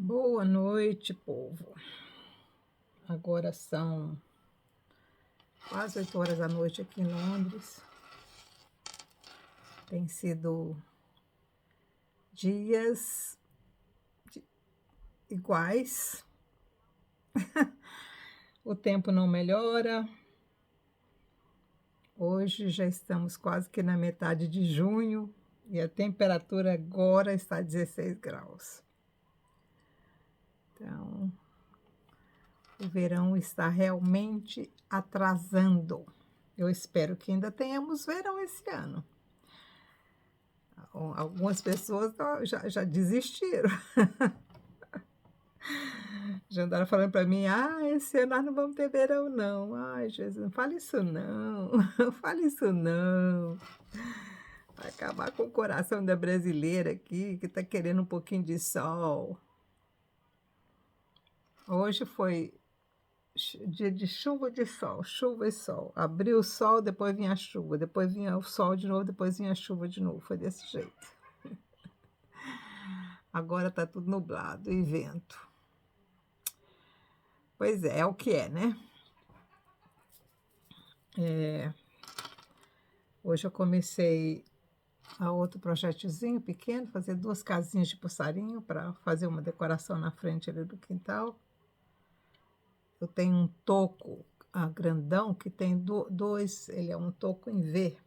Boa noite, povo. Agora são quase 8 horas da noite aqui em Londres. Tem sido dias iguais. O tempo não melhora. Hoje já estamos quase que na metade de junho e a temperatura agora está 16 graus. Então, o verão está realmente atrasando. Eu espero que ainda tenhamos verão esse ano. Algumas pessoas já desistiram. Já andaram falando para mim, esse ano nós não vamos ter verão, não. Ai, Jesus, não fale isso não, não fale isso não. Vai acabar com o coração da brasileira aqui, que está querendo um pouquinho de sol. Hoje foi dia de chuva de sol, chuva e sol. Abriu o sol, depois vinha a chuva, depois vinha o sol de novo, depois vinha a chuva de novo. Foi desse jeito. Agora está tudo nublado e vento. Pois é o que é, né? Hoje eu comecei a outro projetozinho pequeno, fazer 2 casinhas de passarinho para fazer uma decoração na frente ali do quintal. Eu tenho um toco grandão que tem dois, ele é um toco em V.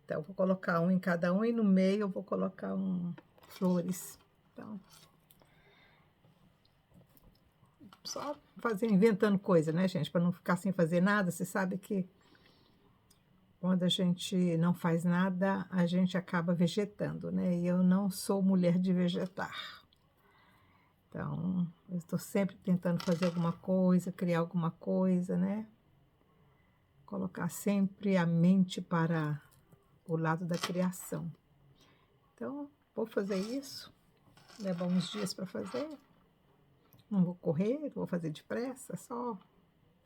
Então, eu vou colocar um em cada um e no meio eu vou colocar flores. Então, só inventando coisa, né, gente? Para não ficar sem fazer nada. Você sabe que quando a gente não faz nada, a gente acaba vegetando, né? E eu não sou mulher de vegetar. Então, eu estou sempre tentando fazer alguma coisa, criar alguma coisa, né? Colocar sempre a mente para o lado da criação. Então, vou fazer isso. Leva uns dias para fazer. Não vou correr, vou fazer depressa, só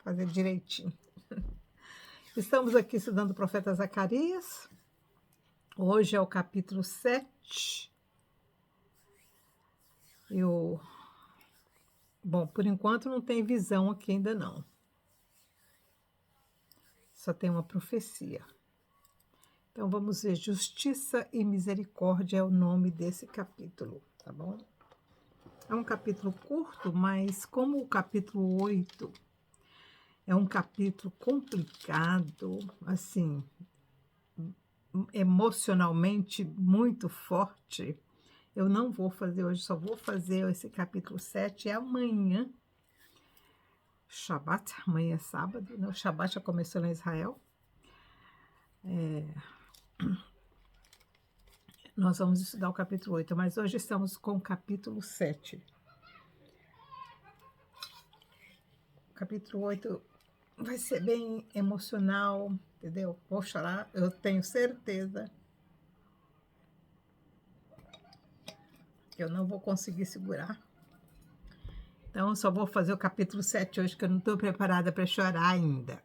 fazer direitinho. Estamos aqui estudando o profeta Zacarias. Hoje é o capítulo 7. Bom, por enquanto não tem visão aqui ainda não. Só tem uma profecia. Então vamos ver, justiça e misericórdia é o nome desse capítulo, tá bom? É um capítulo curto, mas como o capítulo 8 é um capítulo complicado, assim, emocionalmente muito forte, eu não vou fazer hoje, só vou fazer esse capítulo 7 amanhã. Shabat, amanhã é sábado, né? O Shabat já começou lá em Israel. Nós vamos estudar o capítulo 8, mas hoje estamos com o capítulo 7. O capítulo 8 vai ser bem emocional, entendeu? Vou chorar, eu tenho certeza que eu não vou conseguir segurar. Então, eu só vou fazer o capítulo 7 hoje, que eu não estou preparada para chorar ainda.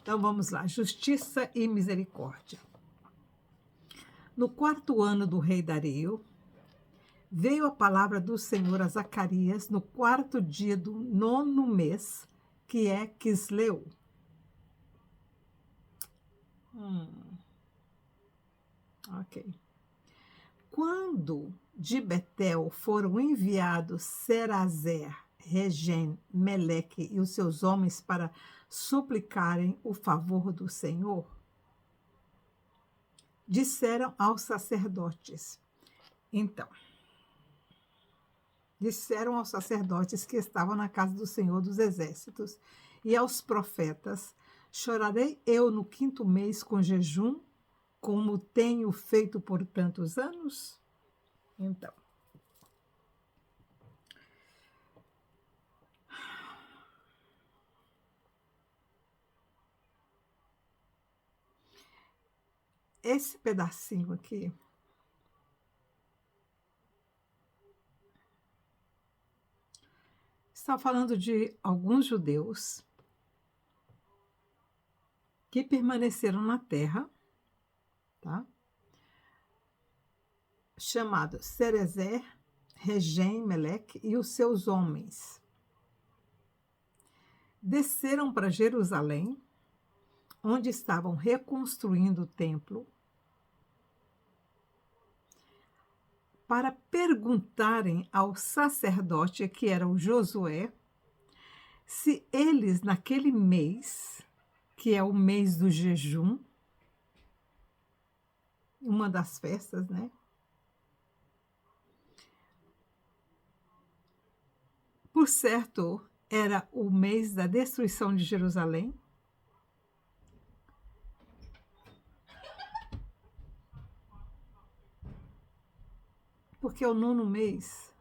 Então, vamos lá. Justiça e misericórdia. No 4º ano do rei Dario, veio a palavra do Senhor a Zacarias no 4º dia do 9º mês, que é Quisleu. Ok. Quando de Betel foram enviados Serazer, Regem, Meleque e os seus homens para suplicarem o favor do Senhor, disseram aos sacerdotes. Então, disseram aos sacerdotes que estavam na casa do Senhor dos Exércitos e aos profetas: chorarei eu no 5º mês com jejum, como tenho feito por tantos anos? Então, esse pedacinho aqui está falando de alguns judeus que permaneceram na terra, tá? Chamado Cerezer, Regem, Meleque e os seus homens desceram para Jerusalém, onde estavam reconstruindo o templo, para perguntarem ao sacerdote, que era o Josué, se eles, naquele mês, que é o mês do jejum, uma das festas, né? Por certo, era o mês da destruição de Jerusalém. Porque é o nono mês.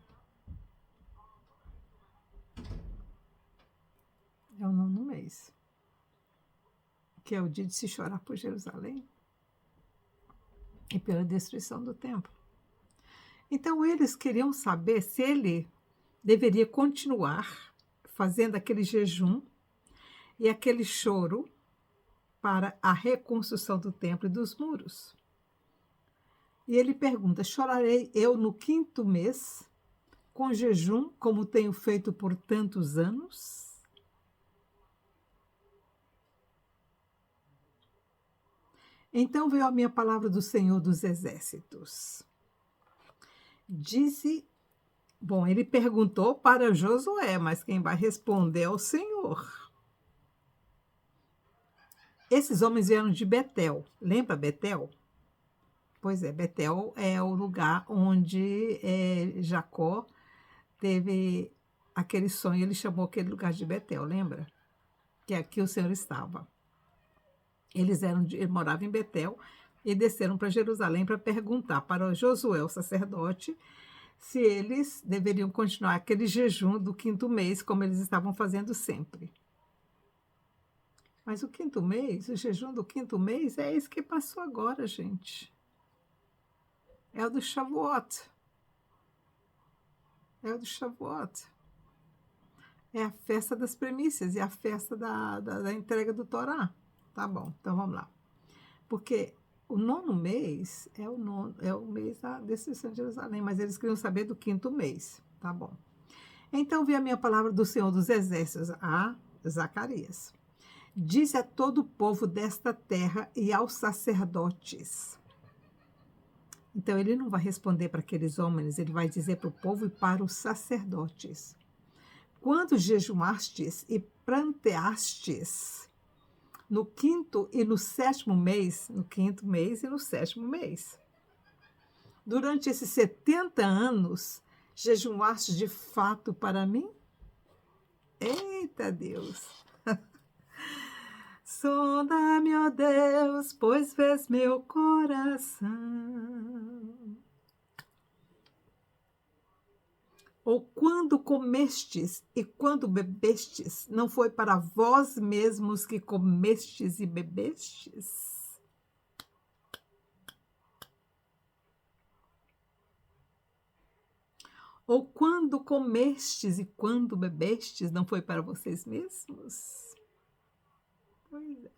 É o nono mês. Que é o dia de se chorar por Jerusalém e pela destruição do templo. Então, eles queriam saber se ele deveria continuar fazendo aquele jejum e aquele choro para a reconstrução do templo e dos muros. E ele pergunta: chorarei eu no 5º mês, com jejum, como tenho feito por tantos anos? Então veio a minha palavra do Senhor dos Exércitos. Disse, bom, ele perguntou para Josué, mas quem vai responder é o Senhor. Esses homens vieram de Betel. Lembra Betel? Pois é, Betel é o lugar onde Jacó teve aquele sonho. Ele chamou aquele lugar de Betel, lembra? Que aqui o Senhor estava. Eles moravam em Betel e desceram para Jerusalém para perguntar para Josué, o sacerdote, se eles deveriam continuar aquele jejum do 5º mês, como eles estavam fazendo sempre. Mas o 5º mês, o jejum do 5º mês, é esse que passou agora, gente. É o do Shavuot. É o do Shavuot. É a festa das primícias e a festa da entrega do Torá. Tá bom, então vamos lá. Porque o nono mês é o mês da destruição de Jerusalém, mas eles queriam saber do 5º mês. Tá bom. Então veio a minha palavra do Senhor dos Exércitos a Zacarias. Diz a todo o povo desta terra e aos sacerdotes. Então ele não vai responder para aqueles homens, ele vai dizer para o povo e para os sacerdotes. Quando jejuastes e pranteastes no 5º e no 7º mês, no 5º mês e no 7º mês. Durante esses 70 anos, jejuaste de fato para mim? Eita Deus! Sonda-me, ó Deus, pois vês meu coração. Ou quando comestes e quando bebestes, não foi para vós mesmos que comestes e bebestes? Ou quando comestes e quando bebestes, não foi para vocês mesmos? Pois é.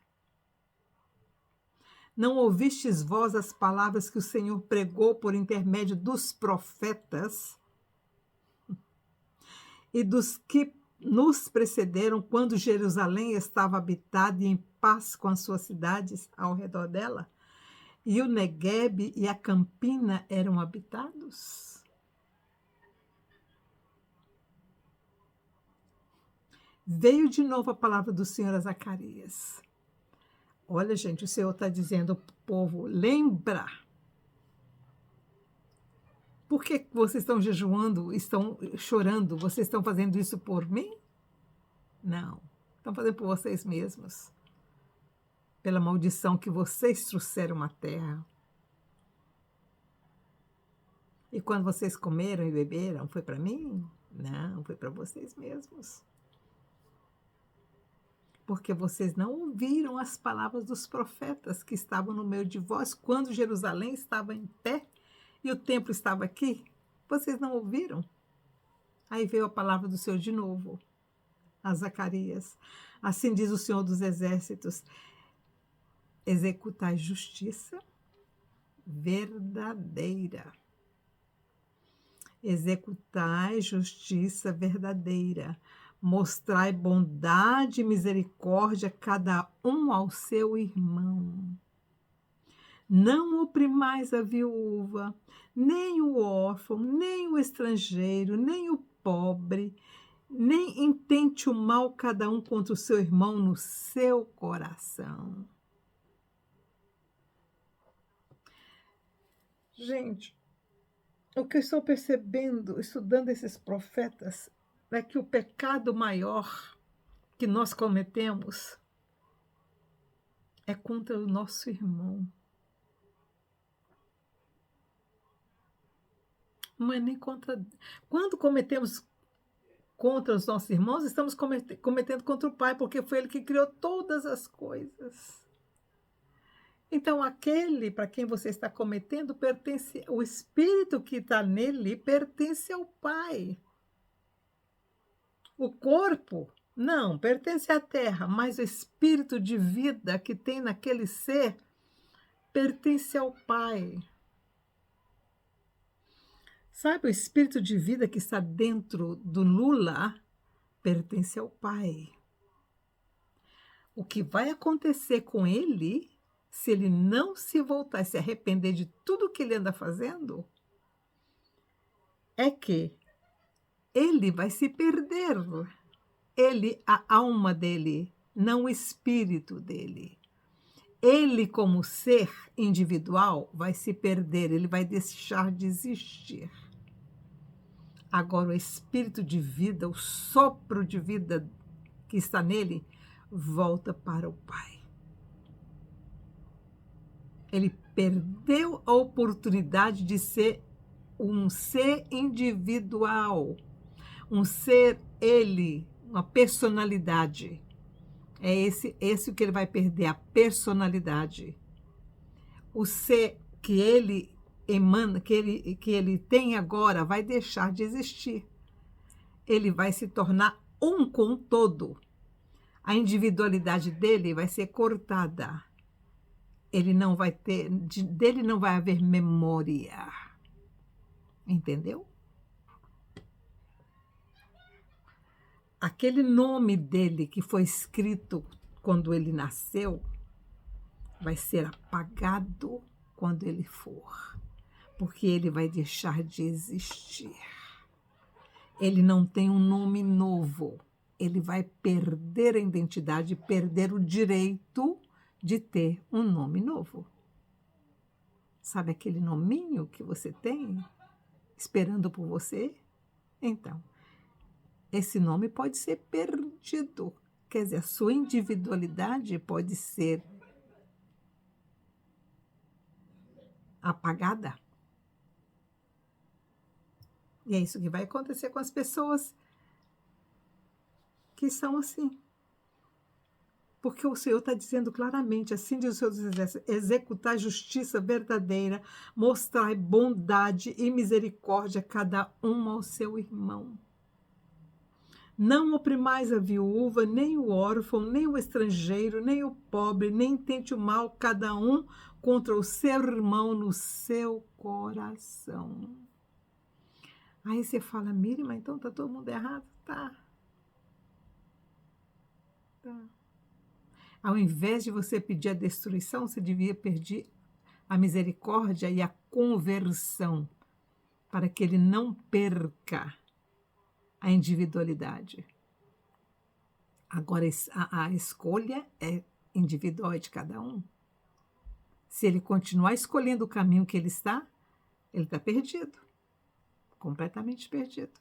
Não ouvistes vós as palavras que o Senhor pregou por intermédio dos profetas e dos que nos precederam quando Jerusalém estava habitada e em paz com as suas cidades ao redor dela? E o Neguebe e a Campina eram habitados? Veio de novo a palavra do Senhor a Zacarias. Olha, gente, o Senhor está dizendo ao povo, lembra. Por que vocês estão jejuando, estão chorando? Vocês estão fazendo isso por mim? Não, estão fazendo por vocês mesmos. Pela maldição que vocês trouxeram à terra. E quando vocês comeram e beberam, foi para mim? Não, foi para vocês mesmos. Porque vocês não ouviram as palavras dos profetas que estavam no meio de vós quando Jerusalém estava em pé e o templo estava aqui. Vocês não ouviram? Aí veio a palavra do Senhor de novo, a Zacarias. Assim diz o Senhor dos Exércitos: executai justiça verdadeira executai justiça verdadeira, mostrai bondade e misericórdia cada um ao seu irmão. Não oprimais a viúva, nem o órfão, nem o estrangeiro, nem o pobre, nem intente o mal cada um contra o seu irmão no seu coração. Gente, o que eu estou percebendo, estudando esses profetas, é que o pecado maior que nós cometemos é contra o nosso irmão. Não é nem contra. Quando cometemos contra os nossos irmãos, estamos cometendo contra o Pai, porque foi Ele que criou todas as coisas. Então, aquele para quem você está cometendo pertence, o espírito que está nele pertence ao Pai. O corpo, não, pertence à terra, mas o espírito de vida que tem naquele ser pertence ao Pai. Sabe, o espírito de vida que está dentro do Lula pertence ao Pai. O que vai acontecer com ele, se ele não se voltar e se arrepender de tudo que ele anda fazendo, é que ele vai se perder. Ele, a alma dele, não o espírito dele. Ele, como ser individual, vai se perder, ele vai deixar de existir. Agora, o espírito de vida, o sopro de vida que está nele, volta para o Pai. Ele perdeu a oportunidade de ser um ser individual, um ser ele, uma personalidade. É esse o que ele vai perder, a personalidade. O ser que ele emana, que ele tem agora, vai deixar de existir. Ele vai se tornar um com o todo. A individualidade dele vai ser cortada. Ele não vai ter, dele não vai haver memória. Entendeu? Aquele nome dele que foi escrito quando ele nasceu vai ser apagado quando ele for, porque ele vai deixar de existir. Ele não tem um nome novo. Ele vai perder a identidade, perder o direito de ter um nome novo. Sabe aquele nominho que você tem esperando por você? Então, esse nome pode ser perdido. Quer dizer, a sua individualidade pode ser apagada. E é isso que vai acontecer com as pessoas que são assim. Porque o Senhor está dizendo claramente, assim diz o Senhor dos Exércitos, executar justiça verdadeira, mostrar bondade e misericórdia cada um ao seu irmão. Não oprimais a viúva, nem o órfão, nem o estrangeiro, nem o pobre, nem tente o mal cada um contra o seu irmão no seu coração. Aí você fala, Miriam, então está todo mundo errado? Tá. Ao invés de você pedir a destruição, você devia pedir a misericórdia e a conversão, para que ele não perca a individualidade. Agora, a escolha é individual, é de cada um. Se ele continuar escolhendo o caminho que ele está perdido, completamente perdido.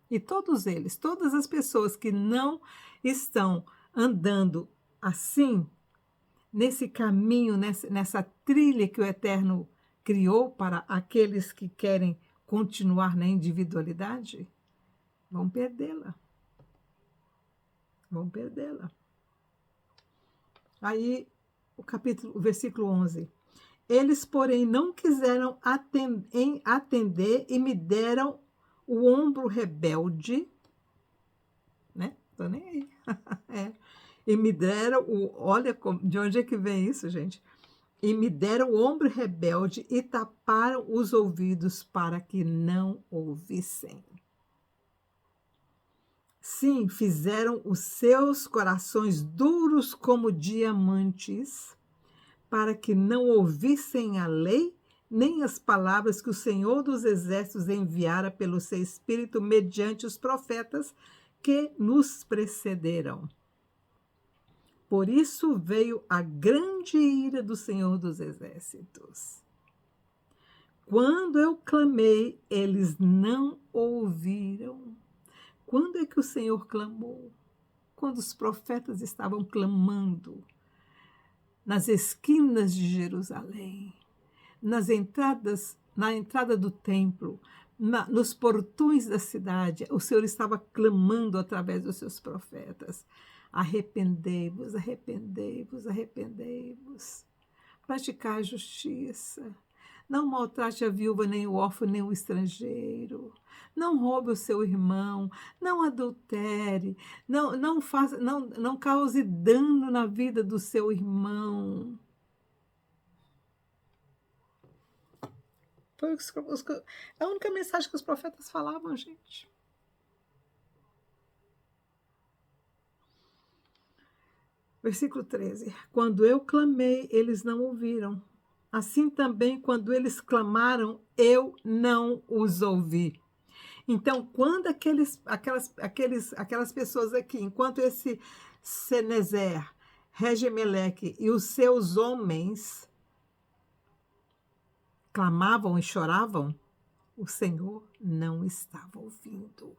E todos eles, todas as pessoas que não estão andando assim, nesse caminho, nessa trilha que o Eterno criou para aqueles que querem continuar na individualidade, vão perdê-la. Vão perdê-la. Aí, o versículo 11. Eles, porém, não quiseram atender e me deram o ombro rebelde, né? Tô nem aí. É. E me deram olha de onde é que vem isso, gente? e me deram o ombro rebelde e taparam os ouvidos para que não ouvissem. Sim, fizeram os seus corações duros como diamantes, para que não ouvissem a lei, nem as palavras que o Senhor dos Exércitos enviara pelo seu Espírito mediante os profetas que nos precederam. Por isso veio a grande ira do Senhor dos Exércitos. Quando eu clamei, eles não ouviram. Quando é que o Senhor clamou? Quando os profetas estavam clamando nas esquinas de Jerusalém, na entrada do templo, nos portões da cidade, o Senhor estava clamando através dos seus profetas: arrependei-vos, arrependei-vos, arrependei-vos, praticar a justiça, não maltrate a viúva, nem o órfão, nem o estrangeiro, não roube o seu irmão, não adultere, não cause dano na vida do seu irmão. Foi a única mensagem que os profetas falavam, gente. Versículo 13. Quando eu clamei, eles não ouviram. Assim também, quando eles clamaram, eu não os ouvi. Então, quando aquelas pessoas aqui, enquanto esse Senezer, Regimeleque e os seus homens clamavam e choravam, o Senhor não estava ouvindo.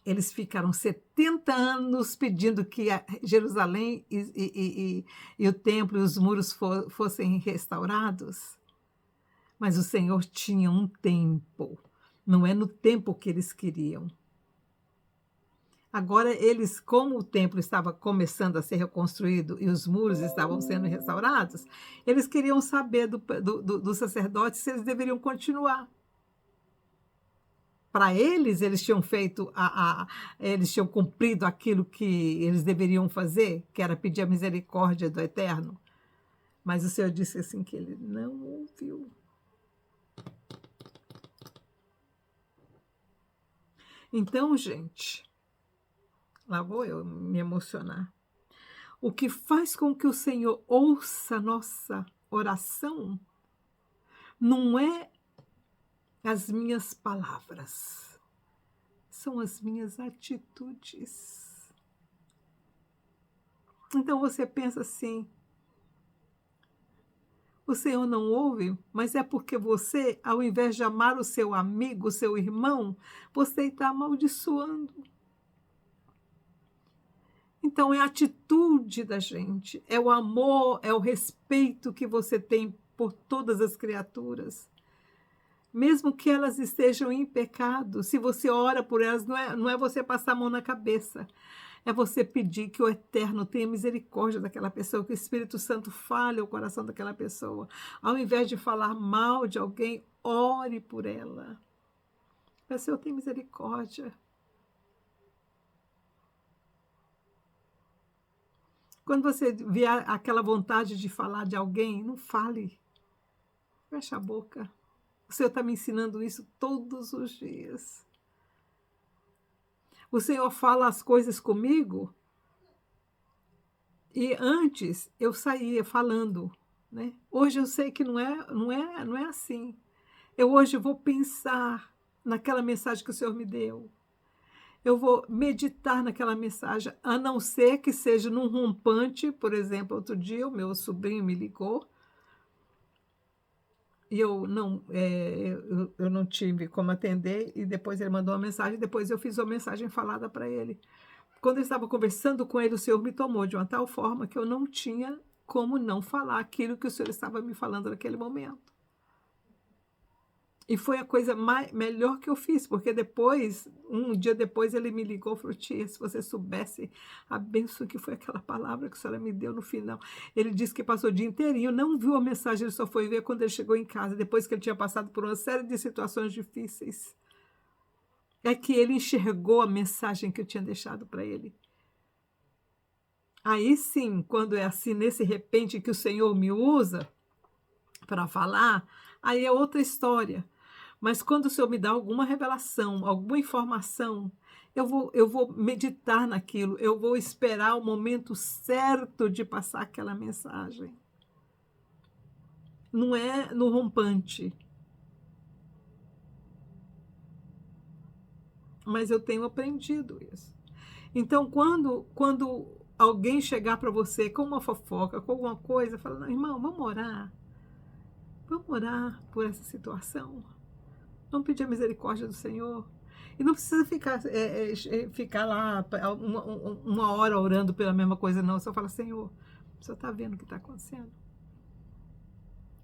Eles ficaram 70 anos pedindo que Jerusalém e o templo e os muros fossem restaurados. Mas o Senhor tinha um tempo. Não é no tempo que eles queriam. Agora, eles, como o templo estava começando a ser reconstruído e os muros estavam sendo restaurados, eles queriam saber do sacerdote se eles deveriam continuar. Para eles, eles tinham feito, eles tinham cumprido aquilo que eles deveriam fazer, que era pedir a misericórdia do Eterno. Mas o Senhor disse assim que ele não ouviu. Então, gente, lá vou eu me emocionar. O que faz com que o Senhor ouça a nossa oração não é as minhas palavras, são as minhas atitudes. Então você pensa assim: o Senhor não ouve, mas é porque você, ao invés de amar o seu amigo, o seu irmão, você está amaldiçoando. Então é a atitude da gente, é o amor, é o respeito que você tem por todas as criaturas. Mesmo que elas estejam em pecado, se você ora por elas, não é você passar a mão na cabeça. É você pedir que o Eterno tenha misericórdia daquela pessoa, que o Espírito Santo fale ao coração daquela pessoa. Ao invés de falar mal de alguém, ore por ela. O Senhor tem misericórdia. Quando você vier aquela vontade de falar de alguém, não fale. Fecha a boca. O Senhor está me ensinando isso todos os dias. O Senhor fala as coisas comigo e antes eu saía falando, né? Hoje eu sei que não é assim. Eu hoje vou pensar naquela mensagem que o Senhor me deu. Eu vou meditar naquela mensagem, a não ser que seja num rompante. Por exemplo, outro dia o meu sobrinho me ligou e eu não tive como atender, e depois ele mandou uma mensagem, depois eu fiz uma mensagem falada para ele. Quando eu estava conversando com ele, o Senhor me tomou de uma tal forma que eu não tinha como não falar aquilo que o Senhor estava me falando naquele momento. E foi a coisa melhor que eu fiz, porque depois, um dia depois, ele me ligou e falou: tia, se você soubesse a bênção que foi aquela palavra que a senhora me deu no final. Ele disse que passou o dia inteirinho, não viu a mensagem, ele só foi ver quando ele chegou em casa, depois que ele tinha passado por uma série de situações difíceis. É que ele enxergou a mensagem que eu tinha deixado para ele. Aí sim, quando é assim, nesse repente que o Senhor me usa para falar, aí é outra história. Mas quando o Senhor me dá alguma revelação, alguma informação, eu vou meditar naquilo, eu vou esperar o momento certo de passar aquela mensagem. Não é no rompante, mas eu tenho aprendido isso. Então, quando alguém chegar para você com uma fofoca, com alguma coisa, fala, "Não, irmão, vamos orar por essa situação, vamos pedir a misericórdia do Senhor." E não precisa ficar lá uma hora orando pela mesma coisa, não. Só fala, Senhor, o Senhor está vendo o que está acontecendo?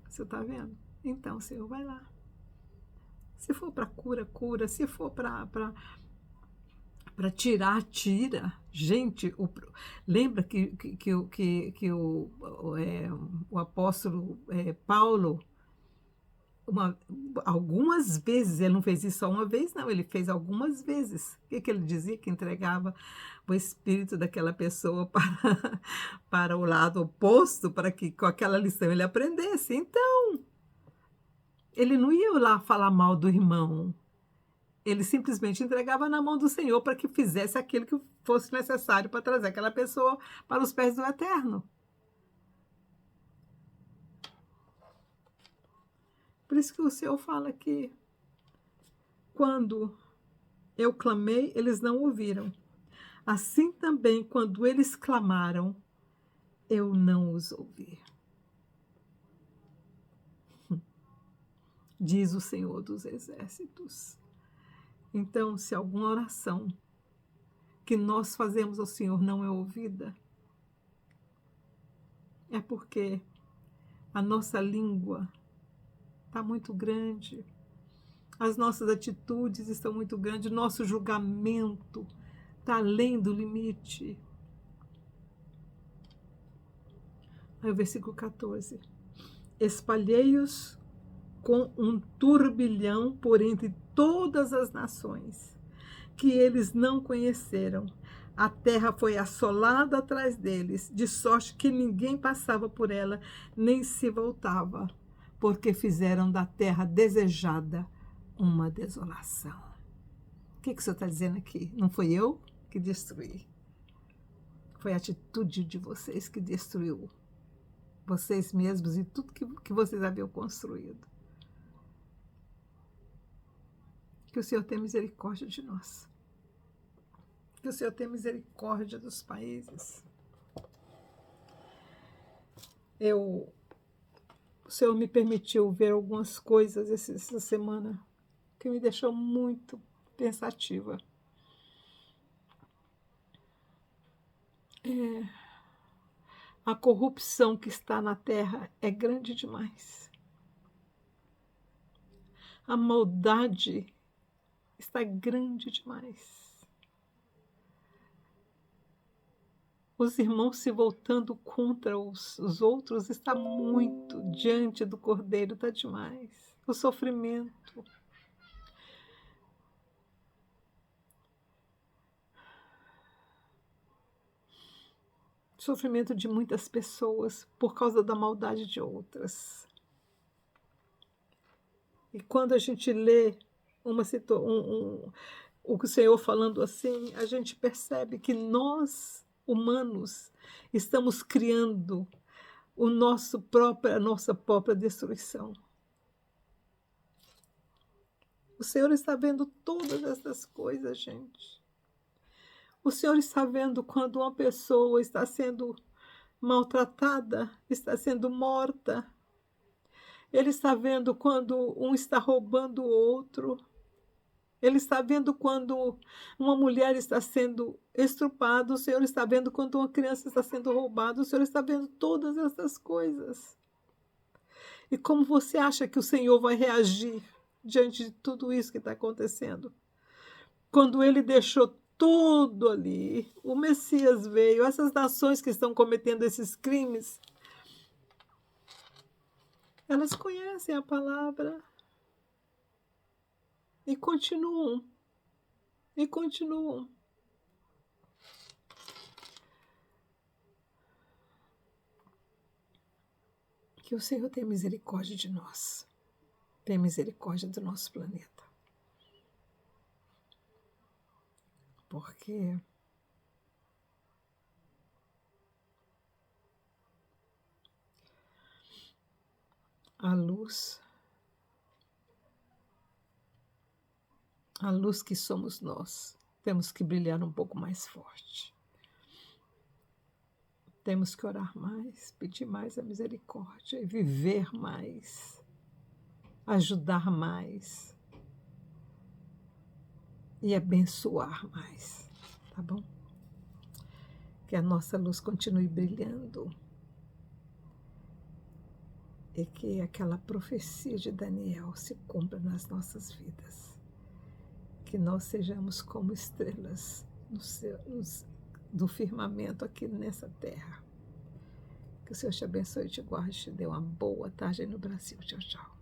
O Senhor está vendo? Então, Senhor, vai lá. Se for para cura, cura. Se for para tirar, tira. Gente, lembra o apóstolo Paulo, uma, algumas vezes, ele não fez isso só uma vez, não, ele fez algumas vezes. O que ele dizia? Que entregava o espírito daquela pessoa para o lado oposto, para que com aquela lição ele aprendesse. Então, ele não ia lá falar mal do irmão, ele simplesmente entregava na mão do Senhor para que fizesse aquilo que fosse necessário para trazer aquela pessoa para os pés do Eterno. Por isso que o Senhor fala que quando eu clamei, eles não ouviram. Assim também, quando eles clamaram, eu não os ouvi. Diz o Senhor dos Exércitos. Então, se alguma oração que nós fazemos ao Senhor não é ouvida, é porque a nossa língua está muito grande, as nossas atitudes estão muito grandes, nosso julgamento está além do limite. Aí o versículo 14. Espalhei-os com um turbilhão por entre todas as nações, que eles não conheceram. A terra foi assolada atrás deles, de sorte que ninguém passava por ela, nem se voltava, porque fizeram da terra desejada uma desolação. O que o senhor está dizendo aqui? Não foi eu que destruí. Foi a atitude de vocês que destruiu vocês mesmos e tudo que vocês haviam construído. Que o Senhor tenha misericórdia de nós. Que o Senhor tenha misericórdia dos países. O Senhor me permitiu ver algumas coisas essa semana que me deixou muito pensativa. A corrupção que está na terra é grande demais. A maldade está grande demais. Os irmãos se voltando contra os outros está muito diante do Cordeiro, está demais. O sofrimento. Sofrimento de muitas pessoas por causa da maldade de outras. E quando a gente lê o que o Senhor falando assim, a gente percebe que nós, humanos, estamos criando a nossa própria destruição. O Senhor está vendo todas essas coisas, gente. O Senhor está vendo quando uma pessoa está sendo maltratada, está sendo morta. Ele está vendo quando um está roubando o outro. Ele está vendo quando uma mulher está sendo estrupada. O Senhor está vendo quando uma criança está sendo roubada. O Senhor está vendo todas essas coisas. E como você acha que o Senhor vai reagir diante de tudo isso que está acontecendo? Quando ele deixou tudo ali, o Messias veio, essas nações que estão cometendo esses crimes, elas conhecem a palavra e continuam. E continuam. Que o Senhor tenha misericórdia de nós, tenha misericórdia do nosso planeta. Porque a luz que somos nós, temos que brilhar um pouco mais forte. Temos que orar mais, pedir mais a misericórdia e viver mais, ajudar mais e abençoar mais, tá bom? Que a nossa luz continue brilhando e que aquela profecia de Daniel se cumpra nas nossas vidas. Que nós sejamos como estrelas do firmamento aqui nessa terra. Que o Senhor te abençoe e te guarde, te dê uma boa tarde no Brasil. Tchau, tchau.